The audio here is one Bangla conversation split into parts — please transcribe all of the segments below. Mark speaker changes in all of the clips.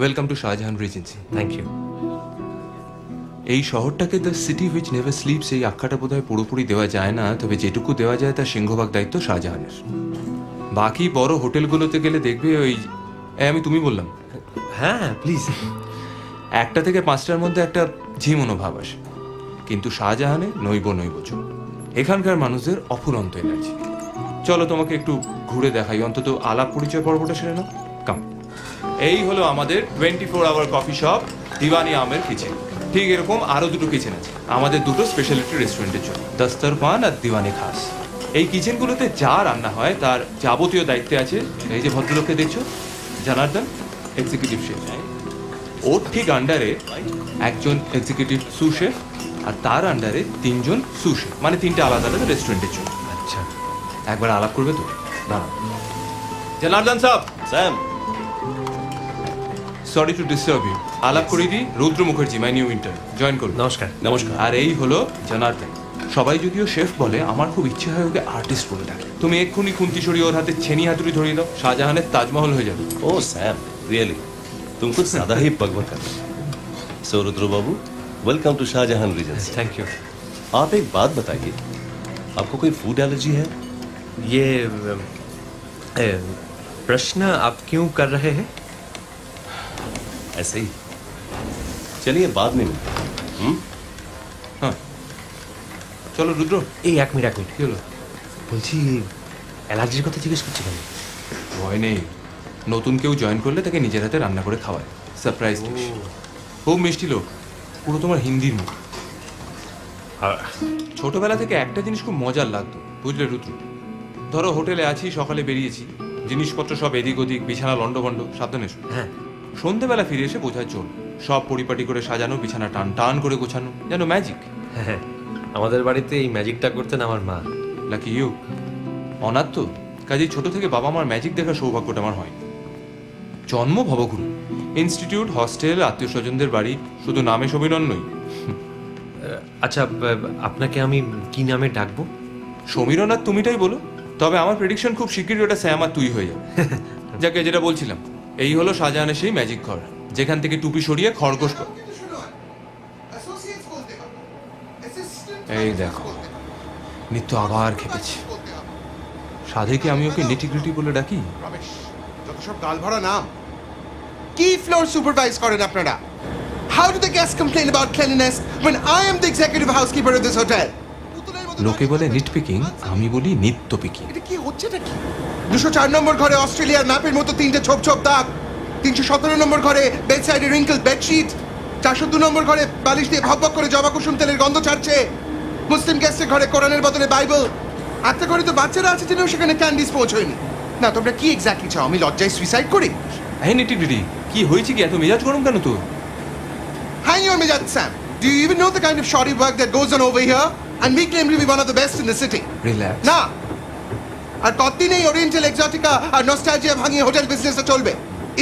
Speaker 1: Welcome to Shahjahan Regency.
Speaker 2: Thank you.
Speaker 1: এই শহরটাকে the city which never sleeps এই আখ্যাটা বোধহয় পুরোপুরি দেওয়া যায় না, তবে যেটুকু দেওয়া যায় তার সিংহভাগ দায়িত্ব শাহজাহানের। বাকি বড় হোটেলগুলোতে গেলে দেখবে ওই আমি তুমি বললাম
Speaker 2: হ্যাঁ প্লিজ।
Speaker 1: 1টা থেকে 5টার মধ্যে একটা ঝিমোনো ভাব আসে, কিন্তু শাহজাহানে নৈব চল। এখানকার মানুষদের অফুরন্ত এনার্জি। চলো তোমাকে একটু ঘুরে দেখাই, অন্তত আলাপ পরিচয় পর্বটা সেরে নাও। কাম। এই হলো আমাদের 24 আওয়ার কফি শপ দিওয়ানি আমের কিচেন। ঠিক এরকম আরো দুটো কিচেন আছে আমাদের দুটো স্পেশালিটি রেস্টুরেন্টের জন্য, দস্তরখান আর দিওয়ানি খাস। এই কিচেনগুলোতে যা রান্না হয় তার যাবতীয় দায়িত্বে আছে এই যে ভদ্রলোককে দেখছো, জনার্দন, এক্সিকিউটিভ শেফ। ওর ঠিক আন্ডারে একজন এক্সিকিউটিভ সু শেফ আর তার আন্ডারে 3জন সু শেফ, মানে 3টে আলাদা আলাদা রেস্টুরেন্টের জন্য।
Speaker 2: আচ্ছা,
Speaker 1: একবার আলাপ করবে তো? দাঁড়াও। জনার্দন সাহেব।
Speaker 3: Sam,
Speaker 1: sorry to disturb you. আলাপ করিয়ে দিই, Rudra Mukherjee, my new intern. Join করুন।
Speaker 2: নমস্কার।
Speaker 3: নমস্কার।
Speaker 1: আর এই হলো জনার্দন। সবাই যদিও শেফ বলে, আমার খুব ইচ্ছে হয় ওকে আর্টিস্ট বলে ডাকে। তুমি এক্ষুনি খুন্তি সরিয়ে ওর হাতে ছেনি হাতুড়ি ধরিয়ে দাও, শাহজাহানের তাজমহল হয়ে যাবে।
Speaker 3: ओ सैम, रियली तुम कुछ ज्यादा ही पगवा कर रहे हो। सो रुद्र बाबू, welcome to Shahjahan Regency.
Speaker 2: Thank you.
Speaker 3: आप एक बात बताइए, आपको कोई फूड एलर्जी है?
Speaker 2: ये प्रश्न आप क्यों कर रहे हैं?
Speaker 3: ऐसे ही। चलिए बाद में मिलते हैं।
Speaker 1: হ্যাঁ চলো রুদ্র।
Speaker 2: এই এক মিনিট
Speaker 1: কি হলো?
Speaker 2: বলছি অ্যালার্জির কথা জিজ্ঞেস করছি কেন?
Speaker 1: ভয় নেই, নতুন কেউ জয়েন করলে তাকে নিজের হাতে রান্না করে খাওয়ায়, সারপ্রাইজ ডিশ। খুব মিষ্টি লোক, পুরো তোমার হিন্দির মুখ। ছোটবেলা থেকে একটা জিনিস খুব মজার লাগতো, বুঝলে রুদ্র? ধরো হোটেলে আছি, সকালে বেরিয়েছি, জিনিসপত্র সব এদিক ওদিক, বিছানা লন্ডভন্ড, সাবধানে এসো।
Speaker 2: হ্যাঁ।
Speaker 1: সন্ধেবেলা ফিরে এসে বোঝার চল, সব পরিপাটি করে সাজানো, বিছানা টান টান করে গোছানো, যেন ম্যাজিক।
Speaker 2: হ্যাঁ, আমাদের বাড়িতে এই ম্যাজিকটা করতেন আমার মা।
Speaker 1: Lucky you. অনাথ তো, কাজেই ছোট থেকে বাবা মার ম্যাজিক দেখার সৌভাগ্যটা আমার হয়। জন্ম ভবগুরু, ইনস্টিটিউট, হস্টেল, আত্মীয় স্বজনদের বাড়ি, শুধু নামে সমীরণ নই।
Speaker 2: আচ্ছা, আপনাকে আমি কি নামে ডাকবো?
Speaker 1: সমীরণ আর তুমিটাই বলো, তবে আমার প্রেডিকশন খুব শিগগিরই ওটা স্যাম আর তুই হয়ে যাবে। যাকে যেটা বলছিলাম, এই হলো শাহজাহানের সেই ম্যাজিক ঘর, যেখান থেকে টুপি সরিয়ে খরগোশ কর। এই দেখো, নিত্য আবার খেপেছে। সাধেকে আমি ওকে নিটিগ্রিটি বলে ডাকি।
Speaker 4: যত সব গাল ভরা নাম। কি ফ্লোর সুপারভাইজ করেন আপনারা? How do the guests complain about cleanliness when I am the executive housekeeper of this hotel?
Speaker 1: লোকে বলে নিট পিকিং, আমি বলি নিত্য পিকিং।
Speaker 4: এটা কি হচ্ছেটা কি? 204 নম্বর ঘরে অস্ট্রেলিয়ার ম্যাপের মতো 3টে ছোপ ছোপ দাগ। 317 নম্বর ঘরে বেডসাইডে রিঙ্কেল বেডশিট। 402 নম্বর ঘরে বালিশ দিয়ে ভক ভক করে জবা কুসুম তেলের গন্ধ ছাড়ছে। মুসলিম গেস্টের ঘরে কোরআনের বদলে বাইবেল। একটা ঘরে তো বাচ্চারা আছে জেনেও সেখানে ক্যান্ডিস পৌঁছয়নি। না, তোমরা কি এক্স্যাক্টলি চাও? আমি লজ্জায় সুইসাইড করি?
Speaker 1: হ্যাঁ নিটিগ্রিটি, কি হয়েছে কি? এত মেজাজ গরম কেন তোর?
Speaker 4: Hang your mejaj, Sam. Do you even know the kind of shoddy work that goes on over here? And we claim to be one of the best in the city.
Speaker 1: Relax.
Speaker 4: না, আর কতদিন এই ওরিয়েন্টাল এক্সোটিকা আর নস্টালজিয়া ভাঙিয়ে হোটেল বিজনেসটা চলবে?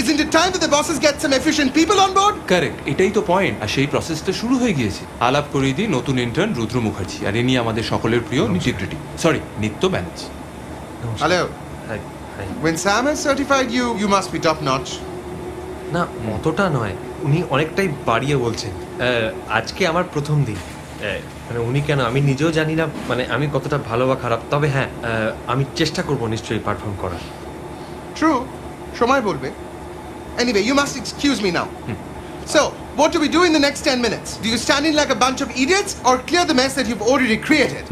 Speaker 4: Isn't it time that the bosses get some efficient people on board?
Speaker 1: Correct, এটাই তো পয়েন্ট। আর সেই প্রসেসটা শুরু হয়ে গিয়েছে। আলাপ করিয়ে দিই নতুন ইন্টার্ন রুদ্র মুখার্জি, আর ইনি আমাদের সকলের প্রিয় নিটিগ্রিটি, সরি নিত্য Banerjee.
Speaker 4: Hello.
Speaker 2: High high.
Speaker 4: When Sam has certified you, you must be top notch.
Speaker 2: না, অতটা নয়, উনি অনেকটাই বাড়িয়ে বলছেন। আজকে আমার প্রথম দিন। মানে উনি কেন আমি নিজেও জানি না, মানে আমি কতটা ভালো বা খারাপ, তবে হ্যাঁ আমি চেষ্টা করব নিশ্চয়ই পারফর্ম করার।
Speaker 4: True. সময় বলবে। Anyway, you must excuse me now. So, what do we do in the next 10 minutes? Do you stand in like a bunch of idiots or clear the mess that you've already created?